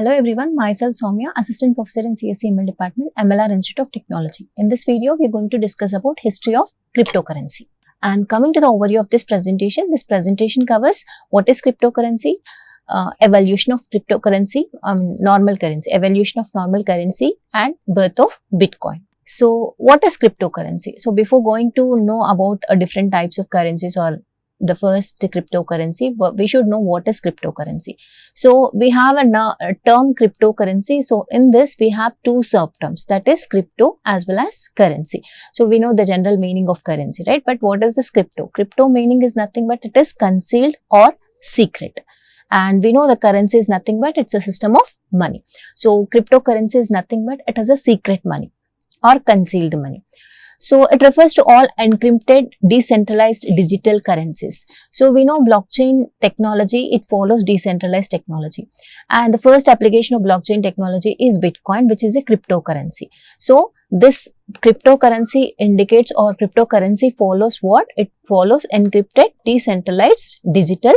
Hello everyone, myself Sowmya, Assistant Professor in CSE AIML Department, MLR Institute of Technology. In this video, we are going to discuss about history of cryptocurrency. And coming to the overview of this presentation covers what is cryptocurrency, evolution of cryptocurrency, normal currency, evolution of normal currency and birth of Bitcoin. So what is cryptocurrency? So before going to know about different types of currencies or the first cryptocurrency, we should know what is cryptocurrency. So we have a term cryptocurrency. So in this we have two subterms, that is crypto as well as currency. So we know the general meaning of currency, right? But what is this crypto? Crypto meaning is nothing but it is concealed or secret. And we know the currency is nothing but it's a system of money. So cryptocurrency is nothing but it is a secret money or concealed money. So it refers to all encrypted, decentralized digital currencies. So we know blockchain technology, it follows decentralized technology. And the first application of blockchain technology is Bitcoin, which is a cryptocurrency. So this cryptocurrency indicates, or cryptocurrency follows what? It follows encrypted, decentralized digital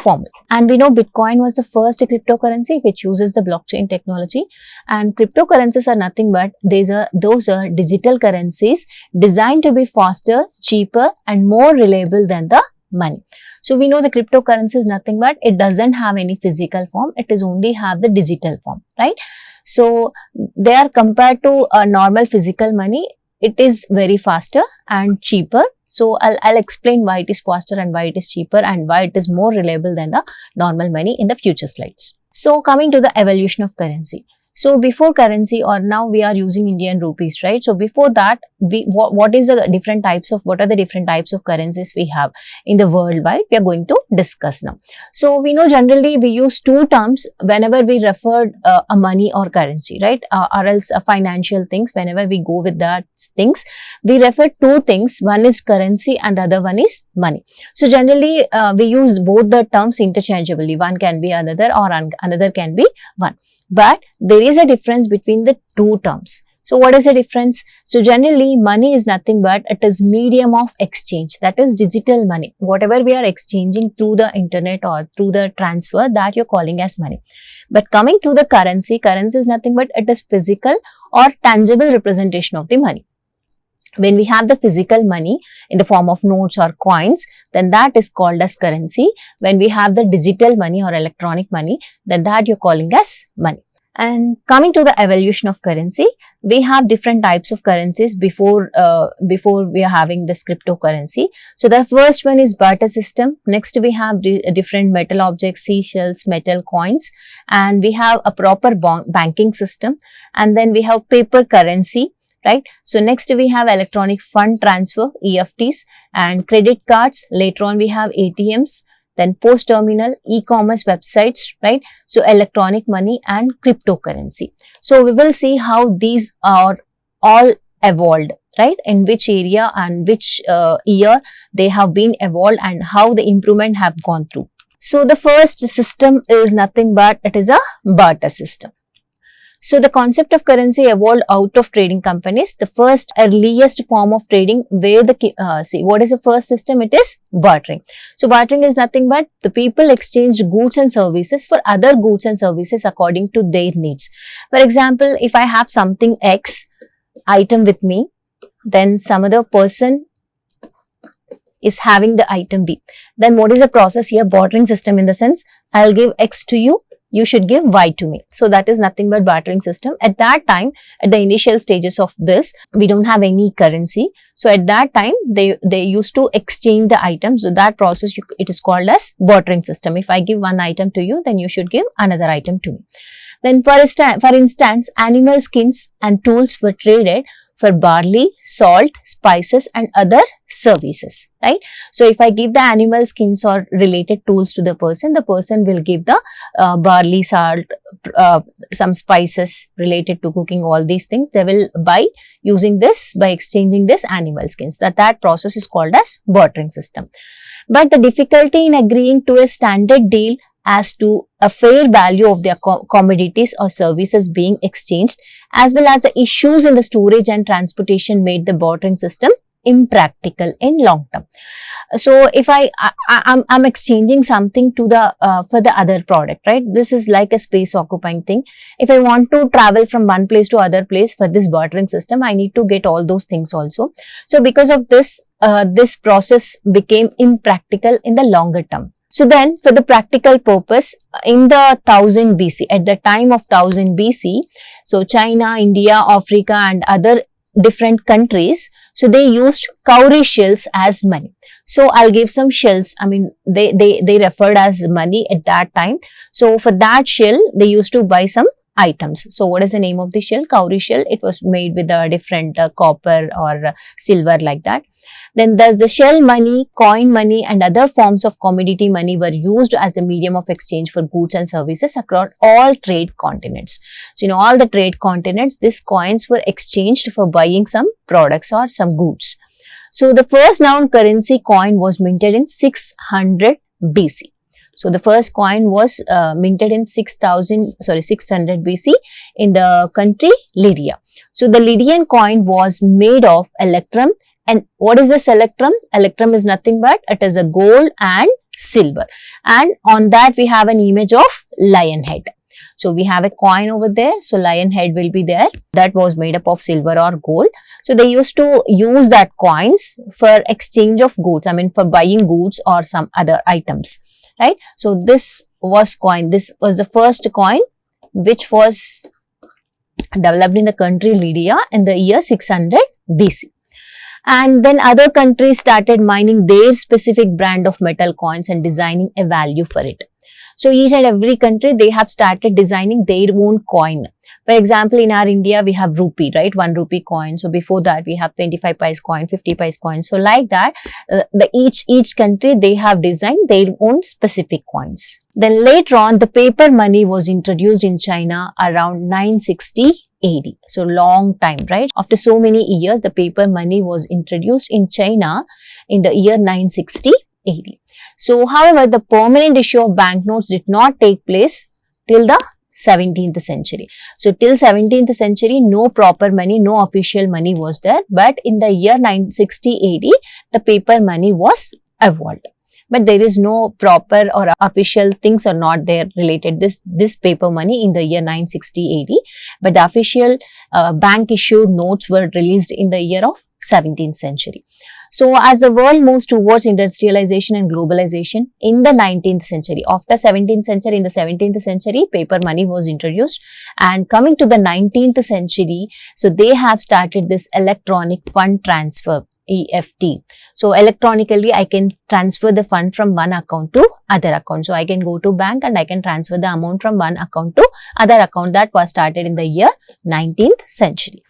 form. And we know Bitcoin was the first cryptocurrency which uses the blockchain technology, and cryptocurrencies are nothing but those are digital currencies designed to be faster, cheaper and more reliable than the money. So we know the cryptocurrency is nothing but it doesn't have any physical form, it is only have the digital form, right? So they are compared to a normal physical money, it is very faster and cheaper. So I'll explain why it is faster and why it is cheaper and why it is more reliable than the normal money in the future slides. So coming to the evolution of currency. So before currency, or now we are using Indian rupees, right? So before that, what are the different types of currencies we have in the worldwide? We are going to discuss now. So we know generally we use two terms whenever we refer a money or currency, right? Or else financial things. Whenever we go with that things, we refer two things. One is currency and the other one is money. So generally we use both the terms interchangeably. One can be another or another can be one. But there is a difference between the two terms. So what is the difference? So generally money is nothing but it is medium of exchange, that is digital money. Whatever we are exchanging through the internet or through the transfer, that you're calling as money. But coming to the currency is nothing but it is physical or tangible representation of the money. When we have the physical money in the form of notes or coins, then that is called as currency. When we have the digital money or electronic money, then that you're calling as money. And coming to the evolution of currency, we have different types of currencies before we are having this cryptocurrency. So the first one is barter system. Next we have different metal objects, seashells, metal coins, and we have a proper banking system, and then we have paper currency. Right. So next we have electronic fund transfer, EFTs, and credit cards. Later on we have ATMs, then post terminal, e-commerce websites, right? So electronic money and cryptocurrency. So we will see how these are all evolved, right? In which area and which year they have been evolved and how the improvement have gone through. So the first system is nothing but it is a barter system. So the concept of currency evolved out of trading companies. The first earliest form of trading where what is the first system? It is bartering. So bartering is nothing but the people exchange goods and services for other goods and services according to their needs. For example, if I have something X item with me, then some other person is having the item B. Then what is the process here? Bartering system, in the sense I'll give X to you, you should give Y to me. So that is nothing but bartering system. At that time, at the initial stages of this, we don't have any currency. So at that time, they used to exchange the items. So that process, it is called as bartering system. If I give one item to you, then you should give another item to me. Then for instance, animal skins and tools were traded for barley, salt, spices and other services, right? So if I give the animal skins or related tools to the person will give the barley, salt, some spices related to cooking, all these things they will buy using this, by exchanging this animal skins. That process is called as bartering system. But the difficulty in agreeing to a standard deal as to a fair value of their commodities or services being exchanged, as well as the issues in the storage and transportation, made the bartering system impractical in long term. So if I'm exchanging something to the for the other product, right? This is like a space occupying thing. If I want to travel from one place to other place for this bartering system, I need to get all those things also. So because of this, this process became impractical in the longer term. So then for the practical purpose, in the 1000 BC, at the time of 1000 BC, so China, India, Africa and other different countries, so they used cowrie shells as money. So I'll give some shells. I mean, they referred as money at that time. So for that shell, they used to buy some items. So what is the name of the shell? Cowrie shell. It was made with a different copper or silver like that. Then there's the shell money, coin money and other forms of commodity money were used as a medium of exchange for goods and services across all trade continents. So in all the trade continents, these coins were exchanged for buying some products or some goods. So the first known currency coin was minted in 600 BC. So the first coin was minted in 600 BC in the country Lydia. So the Lydian coin was made of electrum. And what is this electrum? Electrum is nothing but it is a gold and silver. And on that we have an image of lion head. So we have a coin over there. So lion head will be there. That was made up of silver or gold. So they used to use that coins for exchange of goods. I mean for buying goods or some other items. Right. So this was coin. This was the first coin which was developed in the country Lydia in the year 600 BC. And then other countries started mining their specific brand of metal coins and designing a value for it. So each and every country, they have started designing their own coin. For example, in our India, we have rupee, right? 1 rupee coin. So before that, we have 25 paise coin, 50 paise coin. So like that, each country, they have designed their own specific coins. Then later on, the paper money was introduced in China around 960 AD. So long time, right? After so many years, the paper money was introduced in China in the year 960 AD. So, however, the permanent issue of banknotes did not take place till the 17th century. So, till 17th century, no proper money, no official money was there. But in the year 960 AD, the paper money was evolved. But there is no proper or official things are not there related this paper money in the year 960 AD. But the official bank issued notes were released in the year of 17th century. So, as the world moves towards industrialization and globalization in the 19th century, after 17th century, in the 17th century, paper money was introduced. And coming to the 19th century, so they have started this electronic fund transfer, EFT. So, electronically, I can transfer the fund from one account to other account. So, I can go to bank and I can transfer the amount from one account to other account. That was started in the year 19th century.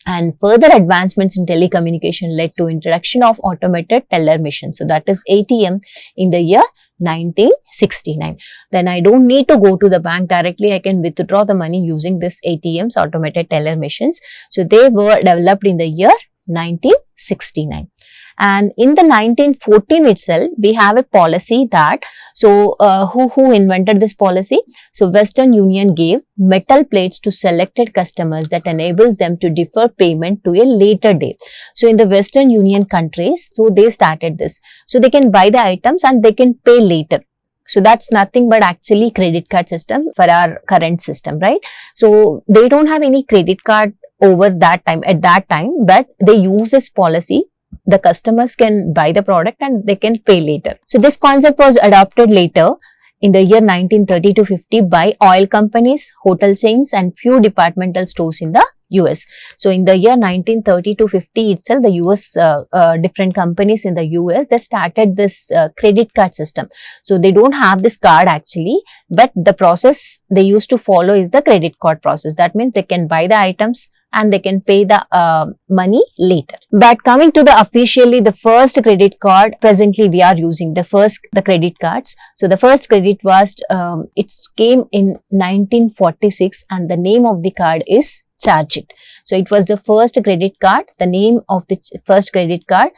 And further advancements in telecommunication led to introduction of automated teller machines. So, that is ATM in the year 1969. Then I don't need to go to the bank directly. I can withdraw the money using this ATMs, automated teller machines. So, they were developed in the year 1969. And in the 1914 itself, we have a policy that, so who invented this policy? So, Western Union gave metal plates to selected customers that enables them to defer payment to a later date. So, in the Western Union countries, so they started this. So, they can buy the items and they can pay later. So, that's nothing but actually credit card system for our current system, right? So, they don't have any credit card over that time, at that time, but they use this policy. The customers can buy the product and they can pay later. So, this concept was adopted later in the year 1930 to 50 by oil companies, hotel chains and few departmental stores in the US. So, in the year 1930 to 50 itself, the US, different companies in the US, they started this credit card system. So, they don't have this card actually, but the process they used to follow is the credit card process. That means they can buy the items and they can pay the money later. But coming to the officially, the first credit card, presently we are using the credit cards. So, the first credit was, it came in 1946 and the name of the card is Charge It. So, it was the first credit card. The name of the first credit card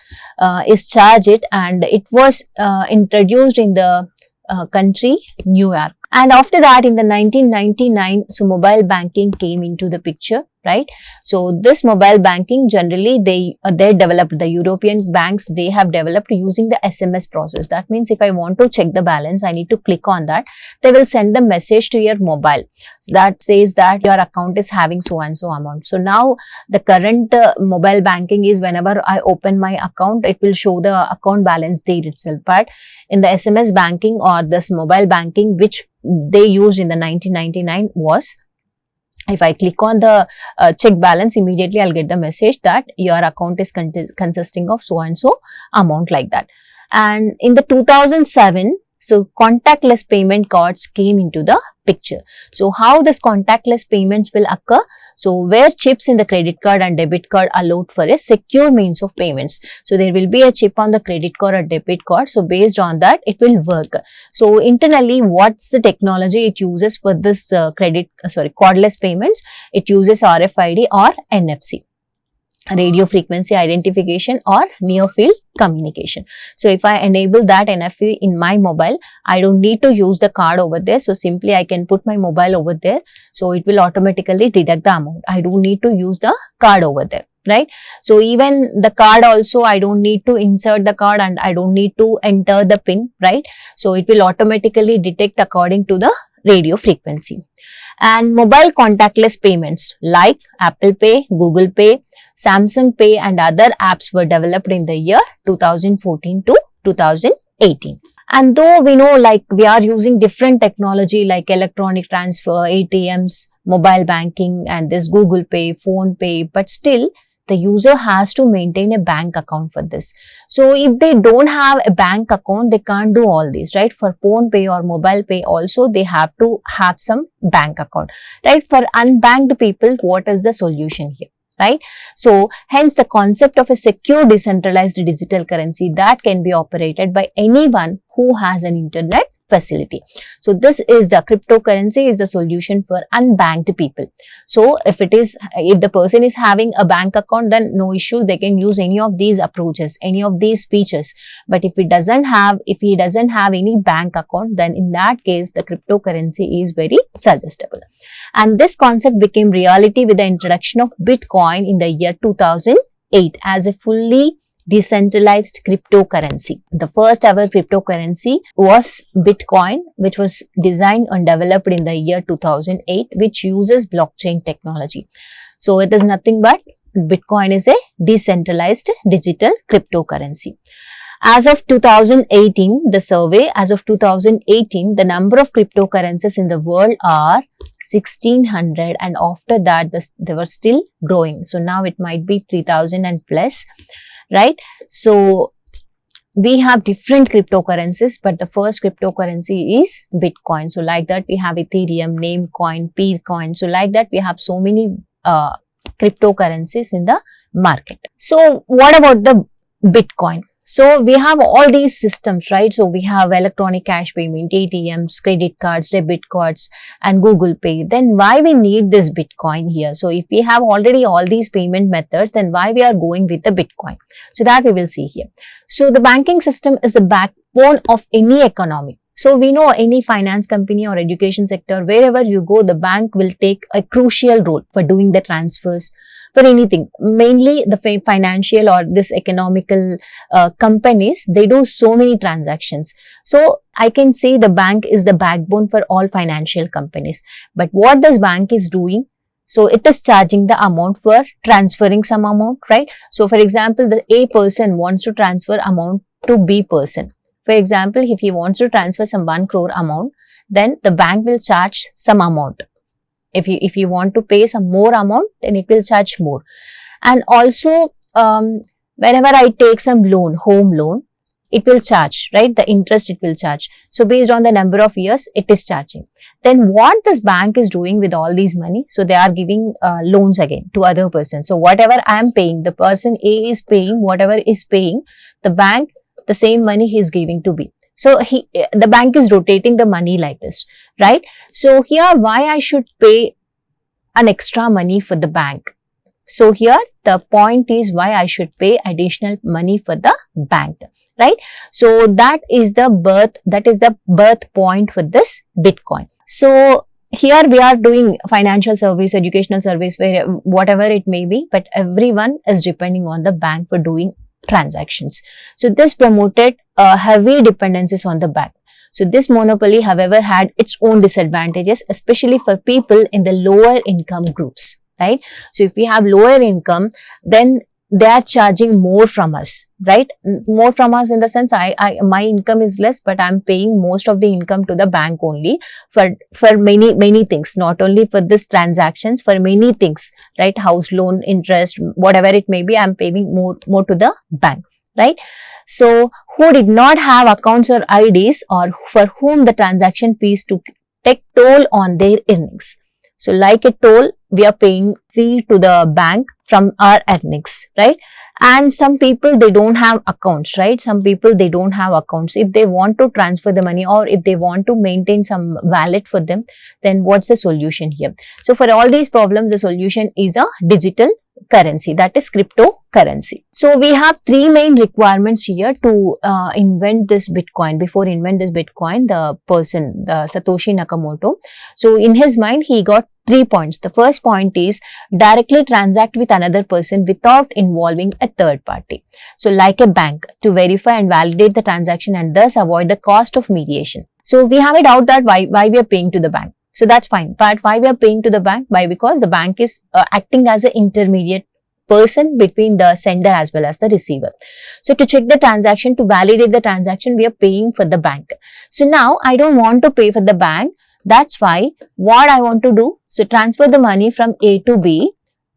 is Charge It, and it was introduced in the country New York. And after that, in the 1999, so mobile banking came into the picture. right? So this mobile banking generally they developed, the European banks, they have developed using the SMS process. That means if I want to check the balance, I need to click on that. They will send the message to your mobile that says that your account is having so and so amount. So now the current mobile banking is whenever I open my account, it will show the account balance there itself. But in the SMS banking or this mobile banking which they used in the 1999 was, if I click on the check balance, immediately I'll get the message that your account is consisting of so and so amount, like that. And in the 2007, so contactless payment cards came into the picture. So how this contactless payments will occur? So where chips in the credit card and debit card allowed for a secure means of payments. So there will be a chip on the credit card or debit card. So based on that, it will work. So internally, what's the technology it uses for this cardless payments? It uses RFID or NFC. Radio frequency identification or near field communication. So if I enable that NFC in my mobile, I don't need to use the card over there. So simply I can put my mobile over there. So it will automatically deduct the amount. I don't need to use the card over there, right? So even the card also, I don't need to insert the card and I don't need to enter the PIN, right? So it will automatically detect according to the radio frequency. And mobile contactless payments like Apple Pay, Google Pay, Samsung Pay and other apps were developed in the year 2014 to 2018. And though we know like we are using different technology like electronic transfer, ATMs, mobile banking and this Google Pay, Phone Pay, but still the user has to maintain a bank account for this. So if they don't have a bank account, they can't do all these, right? For Phone Pay or mobile pay also, they have to have some bank account, right? For unbanked people, what is the solution here? Right? So hence the concept of a secure decentralized digital currency that can be operated by anyone who has an internet facility. So this is the cryptocurrency is the solution for unbanked people. So if the person is having a bank account, then no issue, they can use any of these approaches, any of these features. But if he doesn't have any bank account, then in that case the cryptocurrency is very suggestible. And this concept became reality with the introduction of Bitcoin in the year 2008 as a fully decentralized cryptocurrency. The first ever cryptocurrency was Bitcoin, which was designed and developed in the year 2008, which uses blockchain technology. So it is nothing but Bitcoin is a decentralized digital cryptocurrency. As of 2018, the number of cryptocurrencies in the world are 1600 and after that they were still growing. So now it might be 3000 and plus. Right? So we have different cryptocurrencies, but the first cryptocurrency is Bitcoin. So like that we have Ethereum, Namecoin, Peercoin. So like that we have so many cryptocurrencies in the market. So what about the Bitcoin? So we have all these systems, right? So we have electronic cash payment, ATMs, credit cards, debit cards and Google Pay. Then why we need this Bitcoin here? So if we have already all these payment methods, then why we are going with the Bitcoin? So that we will see here. So the banking system is the backbone of any economy. So we know any finance company or education sector, wherever you go, the bank will take a crucial role for doing the transfers, for anything. Mainly the financial or this economical companies, they do so many transactions. So I can say the bank is the backbone for all financial companies. But what this bank is doing? So it is charging the amount for transferring some amount, right? So for example, the A person wants to transfer amount to B person. For example, if he wants to transfer some 1 crore amount, then the bank will charge some amount. If you want to pay some more amount, then it will charge more. And also, whenever I take some loan, home loan, it will charge, right? The interest it will charge. So based on the number of years, it is charging. Then what this bank is doing with all these money? So they are giving loans again to other persons. So whatever I am paying, the person A is paying, whatever is paying, the bank, the same money he is giving to B. So the bank is rotating the money like this, right? So here why I should pay an extra money for the bank? So here the point is why I should pay additional money for the bank, right? So that is the birth point for this Bitcoin. So here we are doing financial service, educational service, where whatever it may be, but everyone is depending on the bank for doing transactions. So this promoted heavy dependencies on the bank. So this monopoly, however, had its own disadvantages, especially for people in the lower income groups, right? So if we have lower income, then they are charging more from us, right? More from us in the sense, my income is less, but I'm paying most of the income to the bank only for many things, not only for this transactions, for many things, right? House loan, interest, whatever it may be, I'm paying more to the bank, right? So who did not have accounts or IDs, or for whom the transaction fees to take toll on their earnings. So like a toll, we are paying fee to the bank from our earnings, right? And some people, they don't have accounts, right? Some people, they don't have accounts. If they want to transfer the money, or if they want to maintain some wallet for them, then what's the solution here? So for all these problems, the solution is a digital currency, that is cryptocurrency. So we have three main requirements here to invent this Bitcoin. Before invent this Bitcoin, the person, the Satoshi Nakamoto, so in his mind, he got 3 points. The first point is directly transact with another person without involving a third party. So like a bank, to verify and validate the transaction and thus avoid the cost of mediation. So we have a doubt that why we are paying to the bank. So that's fine. But why we are paying to the bank? Why? Because the bank is acting as an intermediate person between the sender as well as the receiver. So to check the transaction, to validate the transaction, we are paying for the bank. So now I don't want to pay for the bank. That's why what I want to do, so transfer the money from A to B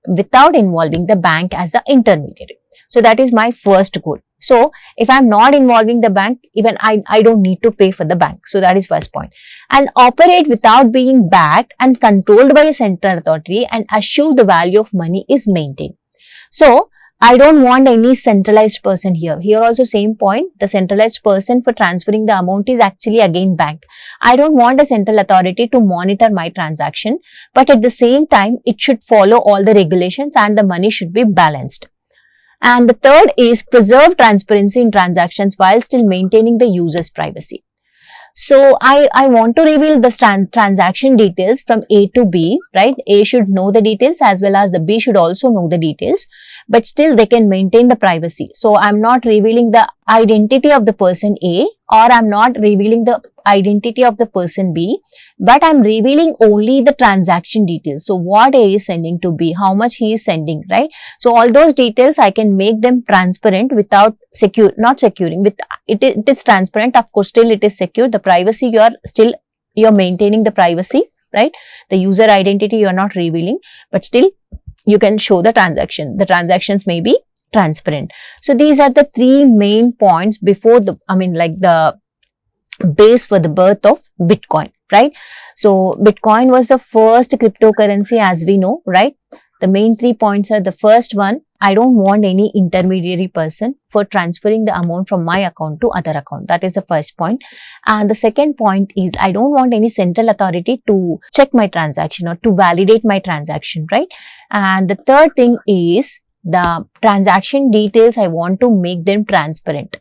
without involving the bank as the intermediary. So that is my first goal. So if I'm not involving the bank, even I don't need to pay for the bank. So that is first point. And operate without being backed and controlled by a central authority, and assure the value of money is maintained. So I don't want any centralized person here. Here also same point, the centralized person for transferring the amount is actually again bank. I don't want a central authority to monitor my transaction, but at the same time, it should follow all the regulations and the money should be balanced. And the third is preserve transparency in transactions while still maintaining the user's privacy. So I want to reveal the transaction details from A to B, right? A should know the details as well as the B should also know the details, but still they can maintain the privacy. So I'm not revealing the identity of the person A, or I'm not revealing the identity of the person B, but I'm revealing only the transaction details. So what A is sending to B, how much he is sending, right? So all those details I can make them transparent without not securing. With it is transparent, of course, still it is secure. The privacy you're maintaining the privacy, right? The user identity you're not revealing, but still you can show the transaction. The transactions may be transparent. So these are the three main points before the base for the birth of Bitcoin, right? So Bitcoin was the first cryptocurrency as we know, right? The main 3 points are: the first one, I don't want any intermediary person for transferring the amount from my account to other account. That is the first point. And the second point is, I don't want any central authority to check my transaction or to validate my transaction, right? And the third thing is, the transaction details, I want to make them transparent.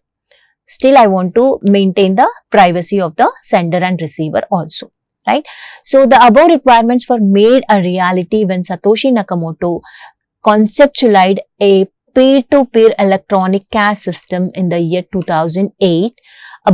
Still, I want to maintain the privacy of the sender and receiver also, right? So the above requirements were made a reality when Satoshi Nakamoto conceptualized a peer-to-peer electronic cash system in the year 2008,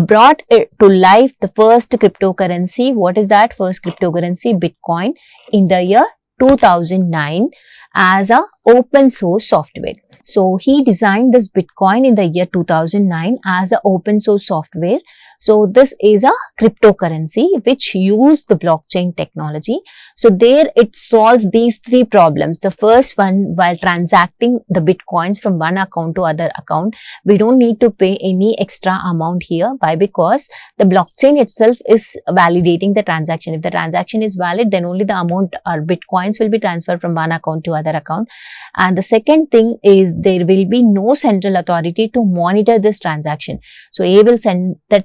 brought it to life the first cryptocurrency. What is that first cryptocurrency? Bitcoin, in the year 2009 as a open source software. So he designed this Bitcoin in the year 2009 as an open source software. So this is a cryptocurrency which uses the blockchain technology. So there it solves these three problems. The first one, while transacting the Bitcoins from one account to other account, we don't need to pay any extra amount here. Why? Because the blockchain itself is validating the transaction. If the transaction is valid, then only the amount or Bitcoins will be transferred from one account to other account. And the second thing is, there will be no central authority to monitor this transaction. So A will send the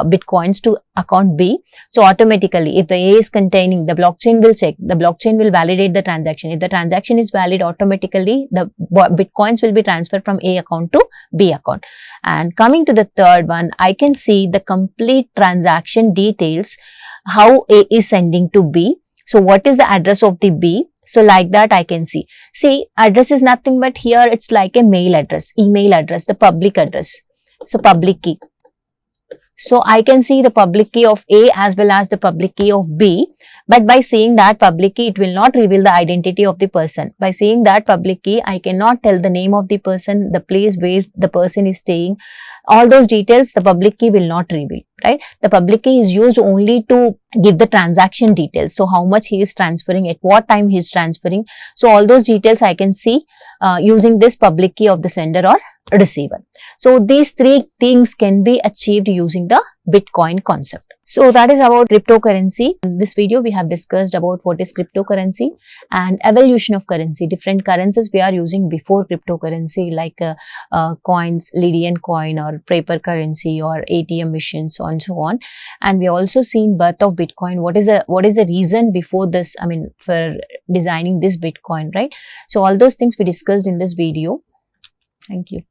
Bitcoins to account B. So automatically, if the A is containing, the blockchain will check, the blockchain will validate the transaction. If the transaction is valid, automatically the Bitcoins will be transferred from A account to B account. And coming to the third one, I can see the complete transaction details, how A is sending to B. So what is the address of the B? So like that I can see. See, address is nothing but here it's like a mail address, email address, the public address. So public key. So I can see the public key of A as well as the public key of B. But by seeing that public key, it will not reveal the identity of the person. By seeing that public key, I cannot tell the name of the person, the place where the person is staying. All those details, the public key will not reveal, right? The public key is used only to give the transaction details. So how much he is transferring, at what time he is transferring. So all those details I can see using this public key of the sender or receiver. So these three things can be achieved using the Bitcoin concept. So that is about cryptocurrency. In this video, we have discussed about what is cryptocurrency and evolution of currency. Different currencies we are using before cryptocurrency, like coins, Lydian coin or paper currency or ATM machines and so on. And we also seen birth of Bitcoin. What is the reason before this? I mean, for designing this Bitcoin, right? So all those things we discussed in this video. Thank you.